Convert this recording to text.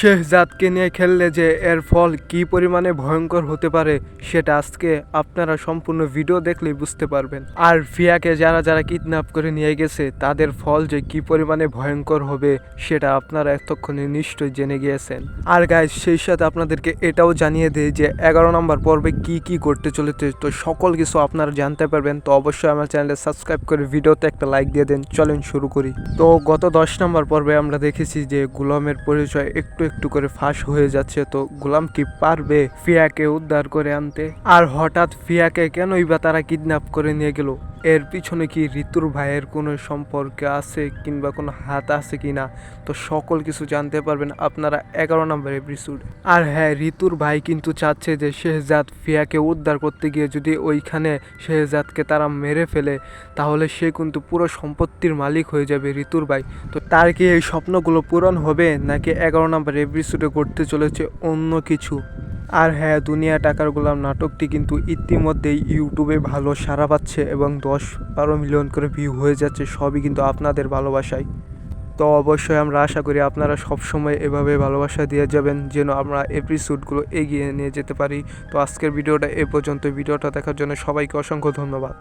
শেহজাদকে নিয়ে খেললে যে এর ফল কী পরিমাণে ভয়ঙ্কর হতে পারে সেটা আজকে আপনারা সম্পূর্ণ ভিডিও দেখলেই বুঝতে পারবেন। আর ফিয়াকে যারা যারা কিডন্যাপ করে নিয়ে গেছে তাদের ফল যে কী পরিমাণে ভয়ঙ্কর হবে সেটা আপনারা এতক্ষণে নিশ্চয়ই জেনে গিয়েছেন। আর গাইজ সেই সাথে আপনাদেরকে এটাও জানিয়ে দেয় যে 11 নম্বর পর্বে কি কি করতে চলেছে, তো সকল কিছু আপনারা জানতে পারবেন। তো অবশ্যই আমার চ্যানেলে সাবস্ক্রাইব করে ভিডিওতে একটা লাইক দিয়ে দেন। চলেন শুরু করি। তো গত 10 নম্বর পর্বে আমরা দেখেছি যে গোলামের পরিচয় একটু একটু করে ফাঁস হয়ে যাচ্ছে। তো গোলাম কি পারবে ফিয়াকে উদ্ধার করে আনতে? আর হঠাৎ ফিয়াকে কেনই বা তারা কিডন্যাপ করে নিয়ে গেল? এর পিছনে কি ঋতুর ভাইয়ের কোনো সম্পর্ক আছে কিংবা কোনো হাত আছে কিনা? তো সকল কিছু জানতে পারবেন আপনারা 11 নম্বর এপিসোড। আর হ্যাঁ, ঋতুর ভাই কিন্তু চাচ্ছে যে শেহজাদ ফিয়াকে উদ্ধার করতে গিয়ে যদি ওইখানে শেহজাদকে তারা মেরে ফেলে তাহলে সে কিন্তু পুরো সম্পত্তির মালিক হয়ে যাবে ঋতুর ভাই। তো তার কি এই স্বপ্নগুলো পূরণ হবে নাকি 11 নম্বর এপিসোডে ঘটতে চলেছে অন্য কিছু? আর হ্যাঁ, দুনিয়া টাকার গোলাম নাটকটি কিন্তু ইতিমধ্যেই ইউটিউবে ভালো সাড়া পাচ্ছে এবং 10-12 মিলিয়ন করে ভিউ হয়ে যাচ্ছে, সবই কিন্তু আপনাদের ভালোবাসায়। তো অবশ্যই আমরা আশা করি আপনারা সবসময় এভাবে ভালোবাসা দিয়ে যাবেন যেন আমরা এপিসোডগুলো এগিয়ে নিয়ে যেতে পারি। তো আজকের ভিডিওটা এ পর্যন্ত। ভিডিওটা দেখার জন্য সবাইকে অসংখ্য ধন্যবাদ।